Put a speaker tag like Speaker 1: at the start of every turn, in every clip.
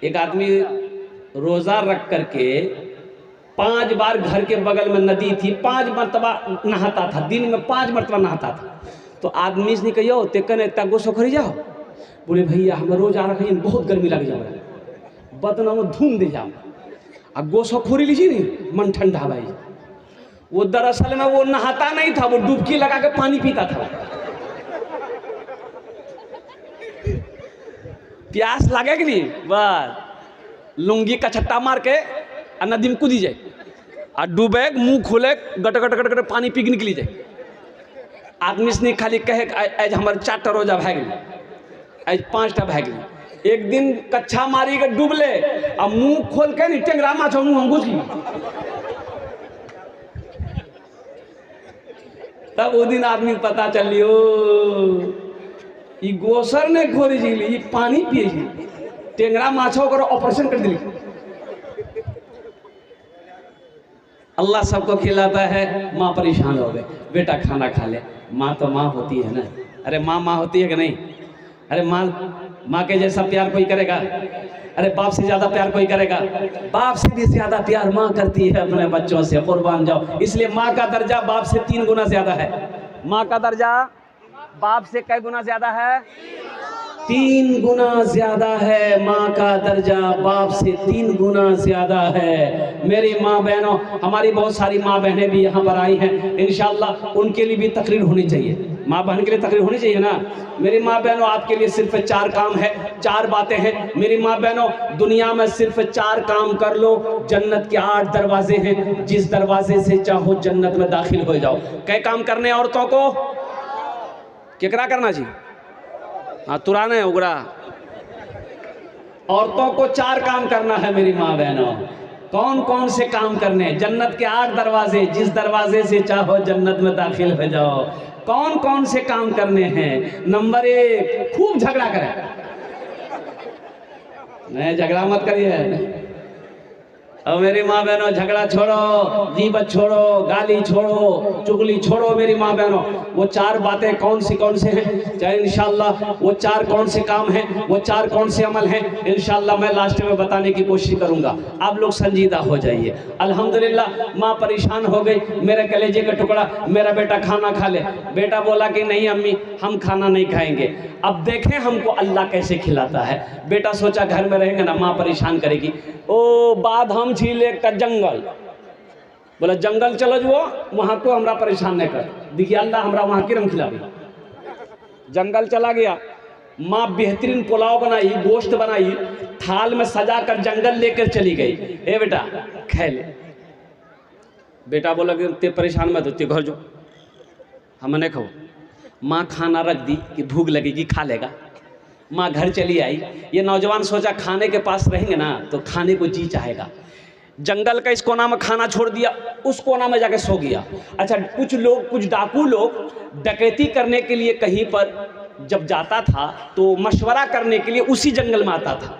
Speaker 1: एक आदमी रोजा रख करके 5 बार घर के बगल में नदी थी, 5 मरतबा नहाता था, दिन में 5 मरतबा नहाता था। तो आदमी से कहियो तेकन इतना गोसो खरी जाओ, बोले भैया हम रोजा रखे बहुत गर्मी लग जाओ, बदना में धूम दे जाओ, अब गोसो खोरी लीजिए नहीं मन ठंडा भाई। वो दरअसल में वो नहाता नहीं था, वो डुबकी लगा के पानी पीता था। प्यास लगे कि नहीं, बस लुंगी का छट्टा मार के नदी में कूदी जाए और डूबे, मुंह खोले, गट गट गट गट पानी पी के निकली जाए। आदमी से खाली कहे आज हमारे 4टा रोजा भाग गई, आज 5टा भाग गई। एक दिन कच्छा मारी के डूबले और मुंह खोल के नहीं टेंगरा माछो मुंह घुस गई। तब वो दिन आदमी पता चलियो ये गोसर ने खोरी जी ली, पानी पिए जी, टेंगरा माछो कर ऑपरेशन कर दिली। अल्लाह सबको खिलाता है, माँ परेशान हो गए, बेटा खाना खा ले। माँ तो माँ होती है ना, अरे माँ होती है कि नहीं? अरे माँ के जैसा प्यार कोई करेगा? अरे बाप से ज्यादा प्यार कोई करेगा? बाप से भी ज्यादा प्यार माँ करती है अपने बच्चों से, कुर्बान जाओ। इसलिए माँ का दर्जा बाप से 3 गुना ज्यादा है। माँ का दर्जा बाप से कै गुना ज्यादा है? 3 गुना ज्यादा है। माँ का दर्जा बाप से 3 गुना ज्यादा है। मेरी माँ बहनों, हमारी बहुत सारी माँ बहनें भी यहाँ पर आई हैं, इंशाअल्लाह उनके लिए भी तकरीर होनी चाहिए। माँ बहन के लिए तकरीर होनी चाहिए ना। मेरी माँ बहनों, आपके लिए सिर्फ 4 काम है, 4 बातें हैं। मेरी माँ बहनों, दुनिया में सिर्फ 4 काम कर लो, जन्नत के 8 दरवाजे हैं, जिस दरवाजे से चाहो जन्नत में दाखिल हो जाओ। क्या काम करने औरतों को? केकरा करना चाहिए? हाँ, तुराने उगरा। औरतों को 4 काम करना है मेरी माँ बहनों। कौन कौन से काम करने? जन्नत के 8 दरवाजे, जिस दरवाजे से चाहो जन्नत में दाखिल हो जाओ। कौन कौन से काम करने हैं? नंबर 1, खूब झगड़ा करें। नहीं, झगड़ा मत करिए। और मेरी माँ बहनों, झगड़ा छोड़ो, गीबत छोड़ो, गाली छोड़ो, चुगली छोड़ो। मेरी माँ बहनों, वो 4 बातें कौन से हैं, चाहे इंशाअल्लाह वो 4 कौन से काम हैं, वो 4 कौन से अमल हैं, इंशाअल्लाह मैं लास्ट में बताने की कोशिश करूंगा। आप लोग संजीदा हो जाइए। अल्हम्दुलिल्लाह, माँ परेशान हो गई, मेरे कलेजे का टुकड़ा, मेरा बेटा खाना खा ले। बेटा बोला कि नहीं अम्मी, हम खाना नहीं खाएंगे। अब देखें हमको अल्लाह कैसे खिलाता है। बेटा सोचा घर में रहेंगे ना, माँ परेशान करेगी। ओ बादाम झीले का जंगल, बोला जंगल चलो जो वहां को हमरा परेशान नहीं कर। देखिए अल्लाह हमरा वहां किरम खिलावे। जंगल चला गया, माँ बेहतरीन पुलाव बनाई, गोश्त बनाई, थाल में सजा कर जंगल लेकर चली गई। ए बेटा खा ले। बेटा बोला कि ते परेशान मत हो, ते घर जो, हम नहीं खाओ। माँ खाना रख दी कि भूख लगेगी, खा लेगा। माँ घर चली आई। ये नौजवान सोचा खाने के पास रहेंगे ना तो खाने को जी चाहेगा। जंगल का इस कोना में खाना छोड़ दिया, उस कोना में जाके सो गया। अच्छा, कुछ डाकू लोग डकैती करने के लिए कहीं पर जब जाता था तो मशवरा करने के लिए उसी जंगल में आता था।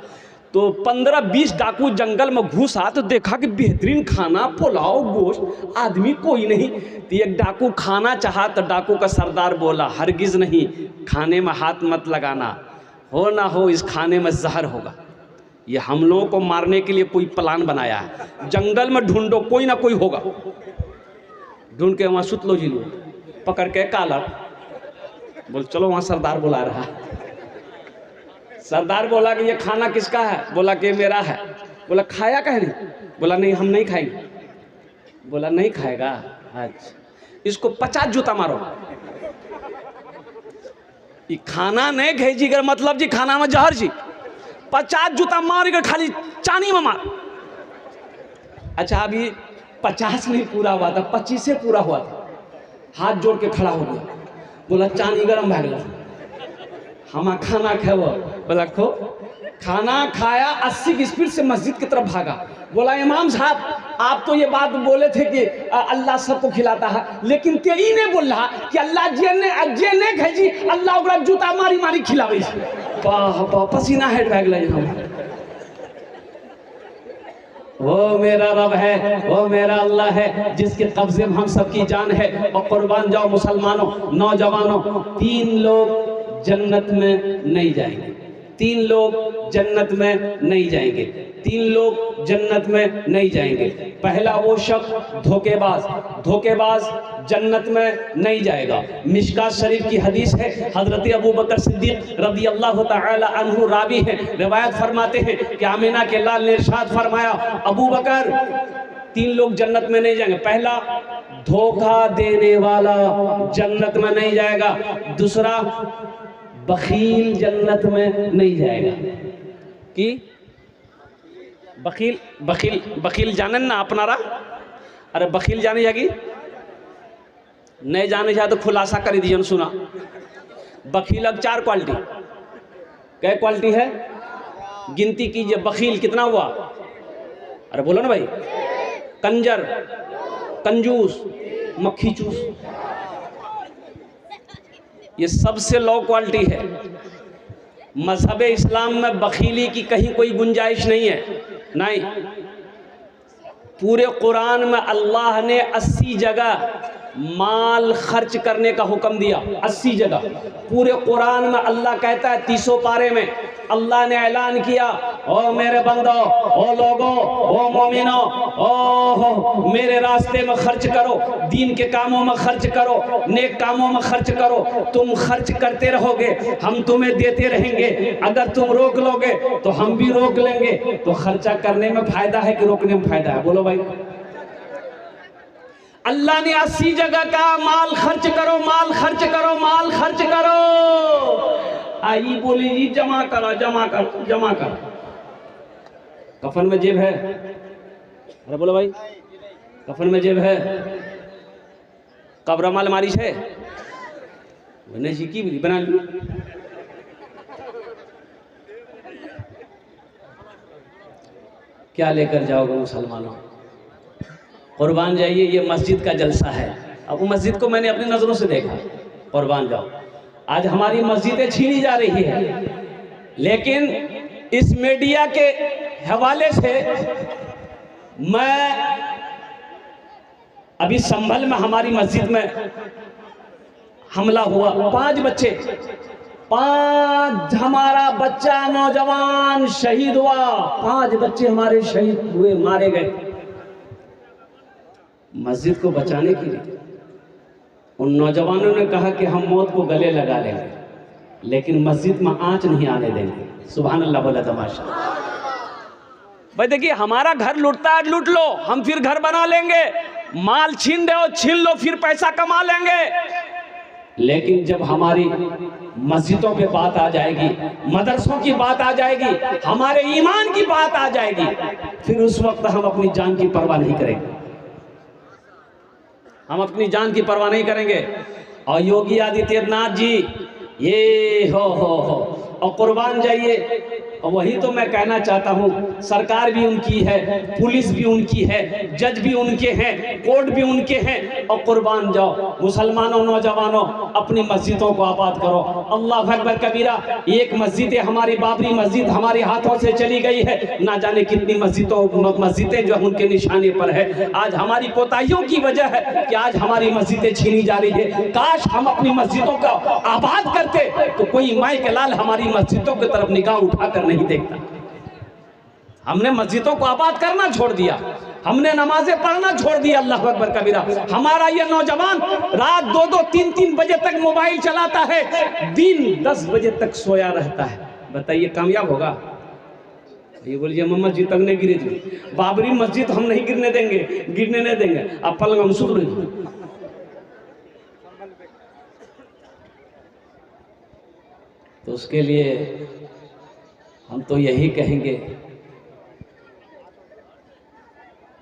Speaker 1: तो 15-20 डाकू जंगल में घुसा तो देखा कि बेहतरीन खाना, पुलाव, गोश्त, आदमी कोई नहीं। तो एक डाकू खाना चाहा तो डाकू का सरदार बोला, हरगिज नहीं, खाने में हाथ मत लगाना, हो ना हो इस खाने में जहर होगा। ये हम लोगों को मारने के लिए कोई प्लान बनाया है। जंगल में ढूंढो, कोई ना कोई होगा। ढूंढ के वहाँ सुत लो जी लो, पकड़ के कालर, बोल चलो वहाँ सरदार बुला रहा। सरदार बोला कि ये खाना किसका है? बोला कि मेरा है। बोला खाया कहे नहीं? बोला नहीं हम नहीं खाएंगे। बोला नहीं खाएगा, अच्छा इसको 50 जूता मारो। ये खाना नहीं खाई जी, अगर मतलब जी खाना में जहर जी, 50 जूता मार कर खाली चानी में मार। अच्छा अभी 50 नहीं पूरा हुआ था, 25 से पूरा हुआ था। हाथ जोड़ के खड़ा हो गया, बोला चानी गरम भाग गया, हम खाना खेबो। बोला खो। खाना खाया, 80 की स्पीड से मस्जिद की तरफ भागा। बोला इमाम साहब आप तो ये बात बोले थे कि अल्लाह सबको खिलाता है, लेकिन तेई ने बोल रहा कि अल्लाह जे ने भेजी अल्लाह ओकरा जूता मारी मारी खिलावे। पसीना हेट भाग गया। वो मेरा रब है, वो मेरा अल्लाह है जिसके कब्जे में हम सबकी जान है। और कुर्बान जाओ मुसलमानों, नौजवानों, 3 लोग जन्नत में नहीं जाएंगे। तीन लोग जन्नत में नहीं जाएंगे, तीन लोग जन्नत में नहीं जाएंगे। पहला वो शख्स धोखेबाज, धोखेबाज जन्नत में नहीं जाएगा। मिशकात शरीफ की हदीस है, हजरत अबू बकर सिद्दीक रज़ी अल्लाह तआला अन्हु रावी हैं, रिवायत फरमाते हैं कि आमिना के लाल ने इरशाद फरमाया, अबू बकर तीन लोग जन्नत में नहीं जाएंगे। पहला धोखा देने वाला जन्नत में नहीं जाएगा, दूसरा बखील जन्नत में नहीं जाएगा। कि बखील बखील बखील जाने ना अपनारा, अरे बखील जाने जाएगी नहीं जाने जाए तो खुलासा कर दीजिए। सुना बखील अब 4 क्वालिटी, क्या क्वालिटी है गिनती कीजिए। बखील कितना हुआ, अरे बोलो ना भाई, कंजर, कंजूस, मक्खी चूस, ये सबसे लो क्वालिटी है। मजहब इस्लाम में बखीली की कहीं कोई गुंजाइश नहीं है, नहीं। पूरे कुरान में अल्लाह ने 80 जगह माल खर्च करने का हुक्म दिया, 80 जगह पूरे कुरान में। अल्लाह कहता है 30 पारे में अल्लाह ने ऐलान किया, ओ मेरे बंदो, ओ लोगो, ओ मोमिनो, ओ मेरे रास्ते में खर्च करो, दीन के कामों में खर्च करो, नेक कामों में खर्च करो। तुम खर्च करते रहोगे, हम तुम्हें देते रहेंगे। अगर तुम रोक लोगे तो हम भी रोक लेंगे। तो खर्चा करने में फायदा है कि रोकने में फायदा है, बोलो भाई। अल्लाह ने 80 जगह कहा माल खर्च करो, माल खर्च करो, माल खर्च करो। आई बोली जी जमा करो, जमा करो, जमा करो। कफन में जेब है, अरे बोलो भाई, कफन में जेब है, कब्र में अलमारी है, मैंने सीखी भी बना ली। क्या लेकर जाओगे मुसलमानों, कुर्बान जाइए। ये मस्जिद का जलसा है। अब वो मस्जिद को मैंने अपनी नजरों से देखा, कुर्बान जाओ। आज हमारी मस्जिदें छीनी जा रही है, लेकिन इस मीडिया के हवाले से मैं अभी संभल में हमारी मस्जिद में हमला हुआ, 5 बच्चे, 5 हमारा बच्चा नौजवान शहीद हुआ, 5 बच्चे हमारे शहीद हुए, मारे गए। मस्जिद को बचाने के लिए उन नौजवानों ने कहा कि हम मौत को गले लगा लेंगे, लेकिन मस्जिद में आंच नहीं आने देंगे। सुभान अल्लाह बोला तमाशा। भाई देखिए, हमारा घर लूटता है, लूट लो, हम फिर घर बना लेंगे। माल छीन रहे हो, छीन लो, फिर पैसा कमा लेंगे। लेकिन जब हमारी मस्जिदों पे बात आ जाएगी, मदरसों की बात आ जाएगी, हमारे ईमान की बात आ जाएगी, फिर उस वक्त हम अपनी जान की परवाह नहीं करेंगे। हम अपनी जान की परवाह नहीं करेंगे। और योगी आदित्यनाथ जी ये हो और कुर्बान जाइए। और वही तो मैं कहना चाहता हूँ, सरकार भी उनकी है, पुलिस भी उनकी है, जज भी उनके हैं, कोर्ट भी उनके हैं। और कुर्बान जाओ मुसलमानों, नौजवानों, अपनी मस्जिदों को आबाद करो। अल्लाह अकबर कबीरा। एक मस्जिद हमारी बाबरी मस्जिद हमारे हाथों से चली गई है, ना जाने कितनी मस्जिदें जो उनके निशाने पर है। आज हमारी कोताहियों की वजह है कि आज हमारी मस्जिदें छीनी जा रही है। काश हम अपनी मस्जिदों का आबाद करते तो कोई माई के लाल हमारी मस्जिदों की तरफ निगाह उठाकर नहीं देखता। हमने मस्जिदों को आबाद करना छोड़ दिया, हमने नमाजें पढ़ना छोड़ दिया। अल्लाह अकबर कबीरा। हमारा ये नौजवान रात 2-2, 3-3 बजे तक मोबाइल चलाता है, दिन 10 बजे तक सोया रहता है। बताइए कामयाब होगा? ये बोलिए मस्जिद तक नहीं गिरे जी, बाबरी मस्जिद हम नहीं गिरने देंगे, गिरने नहीं देंगे। अब पलंग हम सुध रहे। तो उसके लिए हम तो यही कहेंगे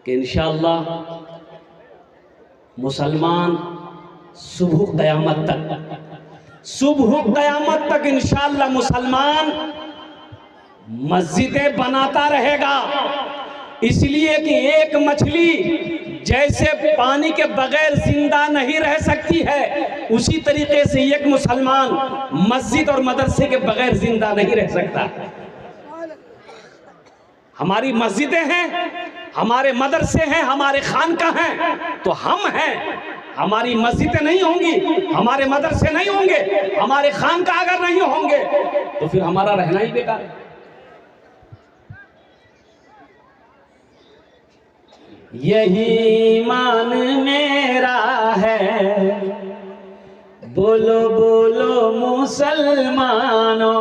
Speaker 1: कि इंशाअल्लाह मुसलमान सुबह क़यामत तक इंशाअल्लाह मुसलमान मस्जिदें बनाता रहेगा। इसलिए कि एक मछली जैसे पानी के बगैर जिंदा नहीं रह सकती है, उसी तरीके से एक मुसलमान मस्जिद और मदरसे के बगैर जिंदा नहीं रह सकता। हमारी मस्जिदें हैं, हमारे मदरसे हैं, हमारे खानका हैं, तो हम हैं। हमारी मस्जिदें नहीं होंगी, हमारे मदरसे नहीं होंगे, हमारे खानकाह अगर नहीं होंगे तो फिर हमारा रहना ही बेकार है। यही ईमान मेरा है, बोलो बोलो मुसलमानों,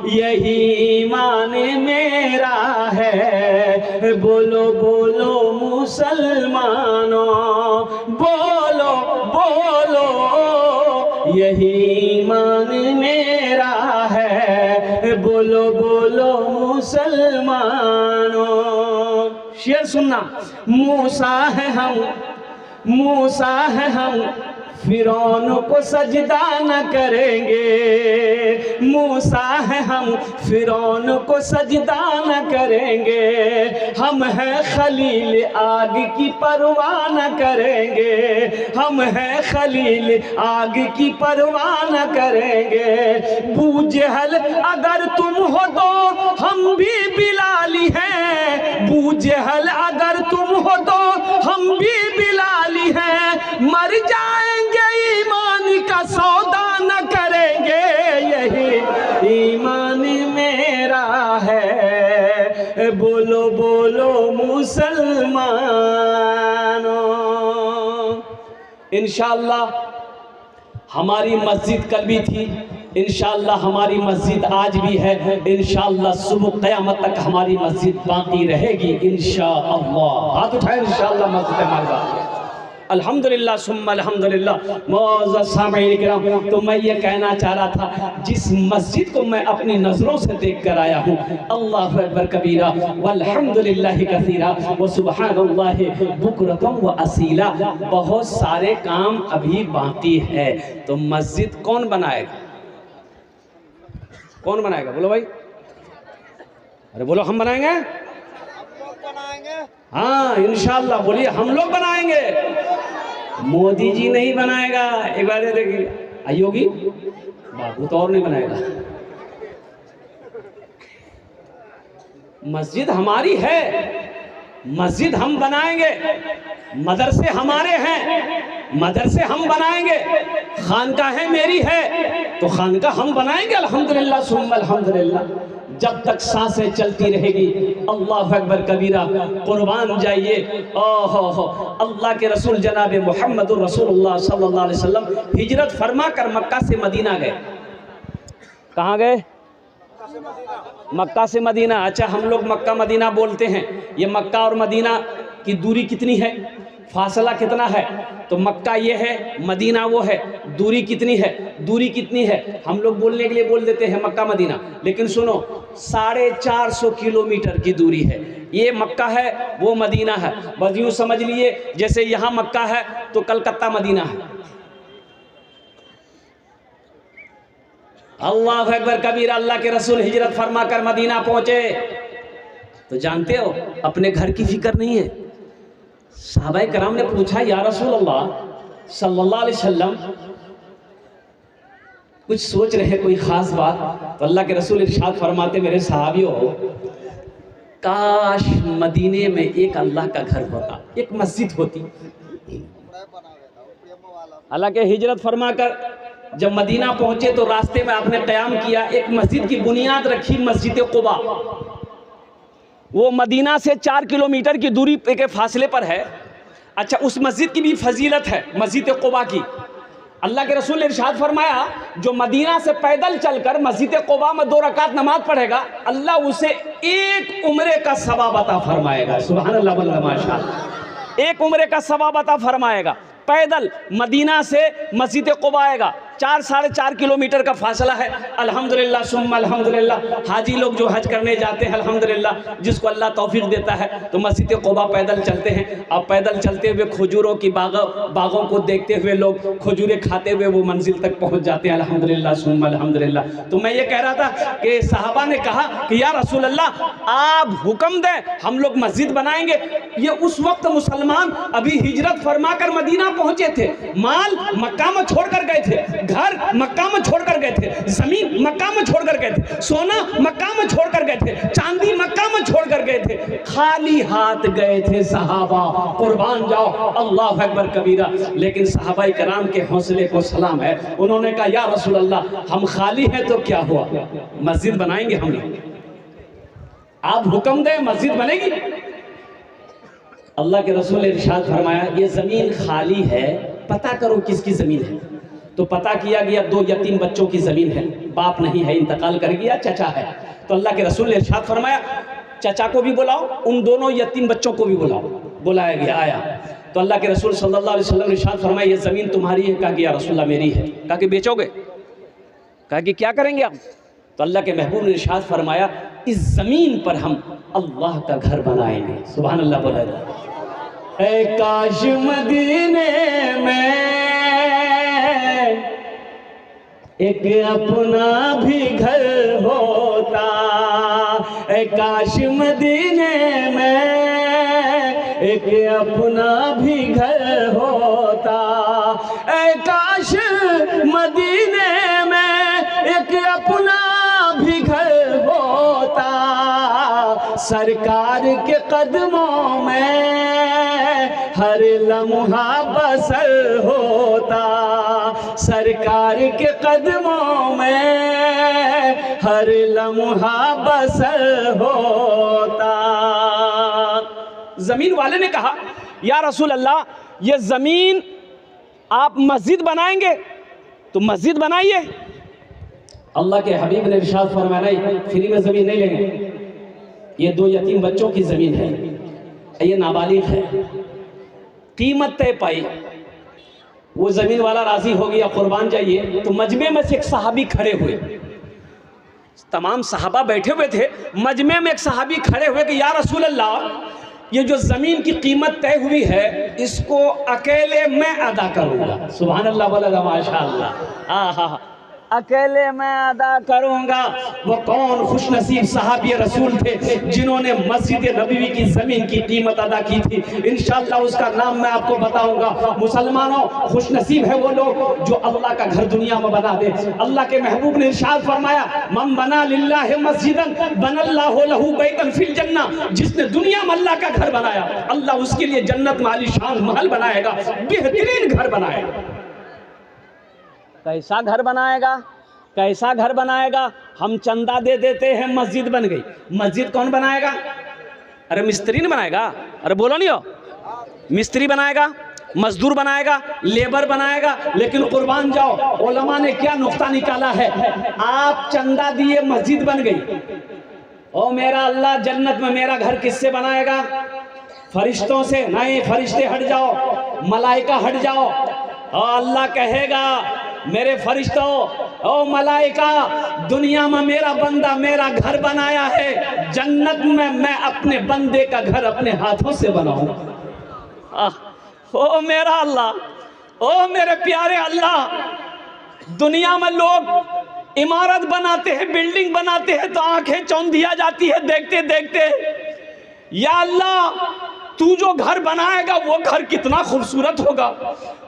Speaker 1: यही ईमान मेरा है, बोलो बोलो मुसलमानों, बोलो बोलो यही ईमान मेरा है, बोलो बोलो मुसलमानों। शेर सुनना, मूसा है हम फिरौन को सजदा न करेंगे, मूसा है हम फिरौन को सजदा न करेंगे, हम हैं खलील आग की परवाह न करेंगे, हम हैं खलील आग की परवाह न करेंगे। बू जहल अगर तुम हो तो हम भी बिलाली हैं, बू जहल अगर तुम हो तो हम भी बिलाली हैं, मर जाएंगे ईमान का सौदा न करेंगे, यही ईमान मेरा है, बोलो बोलो मुसलमानों। इंशाअल्लाह हमारी मस्जिद कल भी थी, इंशाअल्लाह हमारी मस्जिद आज भी है, इंशाअल्लाह सुबह क़यामत तक हमारी मस्जिद बाकी रहेगी इंशाअल्लाह। हाथ उठाएं, इंशाअल्लाह मस्जिद हमारी बाकी है। अल्हम्दुलिल्लाह सुम्मा अल्हम्दुलिल्लाह। मुअज़्ज़ज़ सामीईन किराम, तो मैं ये कहना चाह रहा था, जिस मस्जिद को मैं अपनी नज़रों से देख कर आया हूँ, अल्लाहु अकबर कबीरा वल्हम्दुलिल्लाहि कसीरा व सुब्हानल्लाहि बुकरतम व असीला, बहुत सारे काम अभी बाकी है। तो मस्जिद कौन बनाएगा? कौन बनाएगा? बोलो भाई, अरे बोलो, हम बनाएंगे? हाँ इंशाअल्लाह, बोलिए, हम लोग बनाएंगे, मोदी जी नहीं बनाएगा। एक बार देखिए, योगी बाबू तो और नहीं बनाएगा। मस्जिद हमारी है, मस्जिद हम बनाएंगे, मदरसे हमारे हैं, मदरसे हम बनाएंगे, खानकाहें मेरी है तो खानकाह हम बनाएंगे अल्हम्दुलिल्लाह सुम्मा अल्हम्दुलिल्लाह। जब तक सांसें चलती रहेगी, अल्लाह अकबर कबीरा, कुर्बान जाइए। ओहो, अल्लाह के रसूल जनाब मुहम्मदुर रसूलुल्लाह सल्लल्लाहु अलैहि वसल्लम हिजरत फरमा कर मक्का से मदीना गए। कहाँ गए? मक्का से मदीना। अच्छा, हम लोग मक्का मदीना बोलते हैं, ये मक्का और मदीना की दूरी कितनी है, फासला कितना है? तो मक्का ये है, मदीना वो है, दूरी कितनी है? दूरी कितनी है? हम लोग बोलने के लिए बोल देते हैं मक्का मदीना, लेकिन सुनो, 450 किलोमीटर की दूरी है। ये मक्का है, वो मदीना है। बस यूँ समझ लिए जैसे यहाँ मक्का है तो कलकत्ता मदीना है। अल्लाह अकबर कबीर, अल्लाह के रसूल हिजरत फरमा कर मदीना पहुंचे तो जानते हो, अपने घर की फिक्र नहीं है। सहाबाए कराम ने पूछा, या रसूल अल्लाह सल्लल्लाहु अलैहि वसल्लम, कुछ सोच रहे कोई खास बात? तो अल्लाह के रसूल इरशाद फरमाते, मेरे सहाबियों, काश मदीने में एक अल्लाह का घर होता, एक मस्जिद होती। अल्लाह के हिजरत फरमा कर जब मदीना पहुंचे तो रास्ते में आपने क़याम किया, एक मस्जिद की बुनियाद रखी, मस्जिद कुबा। वो मदीना से 4 किलोमीटर की दूरी के फासले पर है। अच्छा, उस मस्जिद की भी फजीलत है, मस्जिद कुबा की। अल्लाह के रसूल ने इरशाद फरमाया, जो मदीना से पैदल चलकर मस्जिद कुबा में 2 रकात नमाज पढ़ेगा, अल्लाह उसे 1 उम्रे का सवाब अता फरमाएगा। सुभान अल्लाह वल्लाह माशाअल्लाह, 1 उम्रे का सवाब अता फरमाएगा। पैदल मदीना से मस्जिद कुबा आएगा, 4-4.5 किलोमीटर का फासला है। अल्हम्दुलिल्लाह सुम्मा अल्हम्दुलिल्लाह। हाजी लोग जो हज करने जाते हैं, अल्हम्दुलिल्लाह, जिसको अल्लाह तौफीक देता है, तो मस्जिद कुबा पैदल चलते हैं। अब पैदल चलते हुए खजूरों की बागों को देखते हुए लोग खजूरें खाते हुए वो मंजिल तक पहुंच जाते हैं। अल्हम्दुलिल्लाह सुम्मा अल्हम्दुलिल्लाह। तो मैं ये कह रहा था कि सहाबा ने कहा कि या रसूल अल्लाह, आप हुक्म दें, हम लोग मस्जिद बनाएंगे। ये उस वक्त मुसलमान अभी हिजरत फरमा कर मदीना पहुंचे थे, माल मक्का में छोड़ कर गए थे, घर मक्का में छोड़ कर गए थे, जमीन मक्का में छोड़ कर गए थे, सोना मक्का में छोड़ कर गए थे, चांदी मक्का में छोड़ कर गए थे, खाली हाथ गए थे सहाबा, कुर्बान जाओ, अल्लाह अकबर कबीरा। लेकिन सहाबाए कराम के हौसले को सलाम है, उन्होंने कहा या रसूल अल्लाह हम खाली हैं तो क्या हुआ, मस्जिद बनाएंगे हम लोग, आप हुक्म दें मस्जिद बनेगी। अल्लाह के रसूल ने इरशाद फरमाया ये ज़मीन खाली है, पता करो किसकी ज़मीन है। तो पता किया गया 2 यतीम बच्चों की ज़मीन है, बाप नहीं है, इंतकाल कर गया, चचा है। तो अल्लाह के रसूल ने इरशाद फरमाया चचा को भी बुलाओ, उन दोनों यतीम बच्चों को भी बुलाओ। बुलाया गया, आया तो अल्लाह के रसूल सल्लल्लाहु अलैहि वसल्लम ने इरशाद फरमाया ये ज़मीन तुम्हारी है। कहा कि या रसूलल्लाह मेरी है। कहा कि बेचोगे? कहा कि क्या करेंगे आप? तो अल्लाह के महबूब ने इरशाद फरमाया इस ज़मीन पर हम अल्लाह का घर बनाएंगे। सुभान अल्लाह बोला। ऐ काश मदीने में एक अपना भी घर होता, ऐ काश मदीने में एक अपना भी घर होता, ऐ काश मदीने में एक अपना भी घर होता, सरकार के कदमों में हर लम्हा बसर होता, सरकार के कदमों में हर लम्हा बसर होता। जमीन वाले ने कहा या रसूल अल्लाह ये जमीन आप मस्जिद बनाएंगे तो मस्जिद बनाइए। अल्लाह के हबीब ने इरशाद फरमाया नहीं, फ्री में जमीन नहीं लेंगे, ये 2 यतीम बच्चों की जमीन है, ये नाबालिग है, कीमत तय पाई। वो जमीन वाला राजी हो गया, कुर्बान जाइए। तो मजमे में से एक सहाबी खड़े हुए, तमाम सहाबा बैठे हुए थे, मजमे में एक सहाबी खड़े हुए कि या रसूल अल्लाह ये जो जमीन की कीमत तय हुई है इसको अकेले मैं अदा करूंगा। सुभान अल्लाह बोला, माशाअल्लाह, हाँ, अकेले मैं अदा करूंगा। वो कौन खुशनसीब सहाबी रसूल थे जिन्होंने मस्जिद नबवी की जमीन की कीमत अदा की थी। इंशाअल्लाह उसका नाम मैं आपको बताऊंगा। मुसलमानों, खुशनसीब है वो लोग जो अल्लाह का घर दुनिया में बना दे। अल्लाह के महबूब ने इरशाद फरमाया मन बना लिल्लाहि मस्जिदन बनल्लाहु लहू बैतन फिल जन्ना, जिसने दुनिया में अल्लाह का घर बनाया अल्लाह उसके लिए जन्नत में आलीशान महल बनाएगा, बेहतरीन घर बनाएगा। कैसा घर बनाएगा, कैसा घर बनाएगा? हम चंदा दे देते हैं, मस्जिद बन गई। मस्जिद कौन बनाएगा? अरे मिस्त्री नहीं बनाएगा, अरे बोलो नहीं हो, मिस्त्री बनाएगा, मजदूर बनाएगा, लेबर बनाएगा। लेकिन कुर्बान जाओ, उलमा ने क्या नुक्ता निकाला है, आप चंदा दिए मस्जिद बन गई। ओ मेरा अल्लाह जन्नत में मेरा घर किससे बनाएगा? फरिश्तों से नहीं, फरिश्ते हट जाओ, मलाइका हट जाओ। और अल्लाह कहेगा मेरे फरिश्तों, ओ मलाइका, दुनिया में मेरा बंदा मेरा घर बनाया है, जन्नत में मैं अपने बंदे का घर अपने हाथों से बनाऊं। ओ मेरा अल्लाह, ओ मेरे प्यारे अल्लाह, दुनिया में लोग इमारत बनाते हैं, बिल्डिंग बनाते हैं तो आंखें चौंधिया जाती है देखते देखते। या अल्लाह, तू जो घर बनाएगा वो घर कितना खूबसूरत होगा,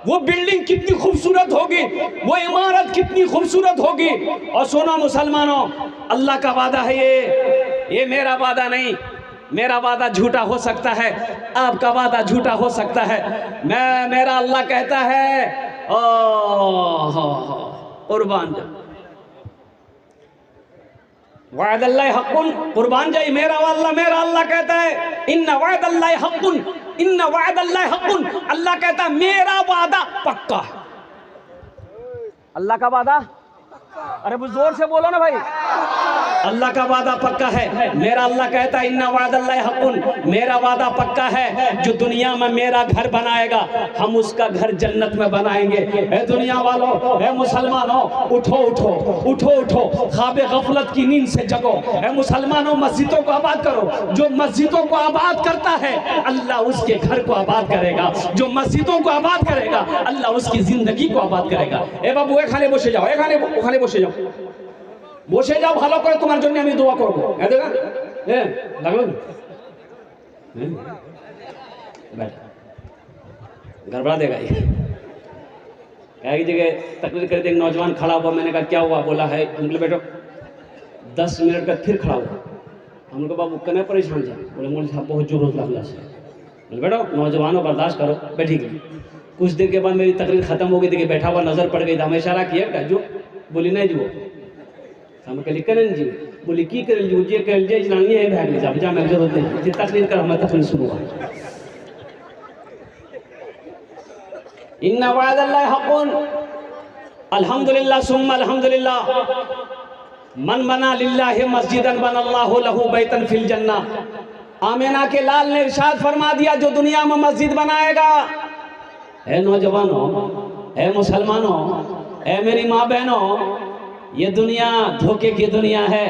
Speaker 1: वो बिल्डिंग कितनी खूबसूरत होगी, वो इमारत कितनी खूबसूरत होगी। और सुनो मुसलमानों, अल्लाह का वादा है ये मेरा वादा नहीं। मेरा वादा झूठा हो सकता है, आपका वादा झूठा हो सकता है। मेरा अल्लाह कहता है कुर्बान जा वादल्लाह हक़्क़ुन, कुर्बान जाई, मेरा अल्लाह कहता है इन्ना वादल्लाह हक़्क़ुन, इन्ना वादल्लाह हक़्क़ुन। अल्लाह कहता है मेरा वादा पक्का है। अल्लाह का वादा, अरे वो जोर से बोलो ना भाई, अल्लाह का वादा पक्का है। मेरा अल्लाह कहता है इन्ना वादल्लाह हक़्क़ुन, मेरा वादा पक्का है। जो दुनिया में मेरा घर बनाएगा हम उसका घर जन्नत में बनाएंगे। ए दुनिया वालों, ए मुसलमानों, उठो उठो उठो उठो, ख्वाब गफलत की नींद से जगो। ए मुसलमानों, मस्जिदों को आबाद करो। जो मस्जिदों को आबाद करता है अल्लाह उसके घर को आबाद करेगा। जो मस्जिदों को आबाद करेगा अल्लाह उसकी जिंदगी को आबाद करेगा। ए बाबू एखाने बसे जाओ, ओखाने बसे जाओ, বসে যাও, ভালো করে তোমার জন্য আমি দোয়া করব। লাগলো गड़बड़ा देगा ये। एक जगह तकरीर करते एक नौजवान खड़ा हुआ, मैंने कहा क्या हुआ? बोला है अंकल बेटो 10 मिनट का फिर खड़ा हुआ। हमको बाबू कने परेशान जा बोले मौलवी साहब बहुत जोर लगला से। बोले बैठो नौजवानों बर्दाश्त करो, बैठी गई। कुछ देर के बाद मेरी तकरीर खत्म हो गई, देखिए बैठा हुआ नजर पड़ गई था, मैं इशारा किया बेटा जो, बोली नहीं जो हम कहली करें जी, बोली की करें जी जे करें जे जनानी है भाग ले जा मैं जरूरत नहीं जे तकरीर कर हम तकरीर शुरू हुआ। इन्ना वअदल्लाहि हक़्क़ुन अल्हम्दुलिल्लाह सुम्मा अल्हम्दुलिल्लाह मन बना लिल्लाहि मस्जिदन बनल्लाहु लहू बैतन फिल जन्नह। आमिना के लाल ने इरशाद फरमा दिया जो दुनिया में मस्जिद बनाएगा, है नौजवानों, है मुसलमानों, है मेरी माँ बहनों, ये दुनिया धोखे की दुनिया है।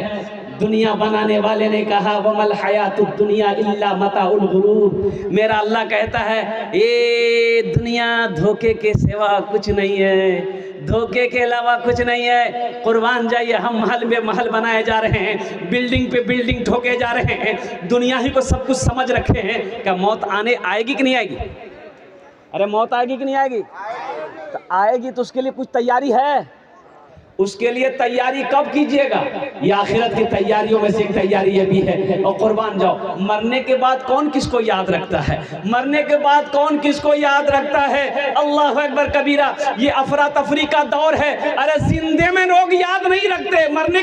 Speaker 1: दुनिया बनाने वाले ने कहा वमल हयातुद दुनिया इल्ला मताउल गुरूर। मेरा अल्लाह कहता है ये दुनिया धोखे के सिवा कुछ नहीं है, धोखे के अलावा कुछ नहीं है। कुर्बान जाइए, हम महल में महल बनाए जा रहे हैं, बिल्डिंग पे बिल्डिंग ठोके जा रहे हैं, दुनिया ही को सब कुछ समझ रखे हैं। क्या मौत आने आएगी कि नहीं आएगी? अरे मौत आएगी कि नहीं आएगी? तो आएगी तो उसके लिए कुछ तैयारी है। उसके लिए तैयारी कब कीजिएगा? ये आखिरत की तैयारियों में से एक तैयारी ये भी है। और कुर्बान जाओ, मरने के बाद कौन किसको याद रखता है? मरने के बाद कौन किसको याद रखता है? अल्लाह अकबर कबीरा। ये अफरा तफरी का दौर है। अरे जिंदे में लोग याद नहीं रखते, मरने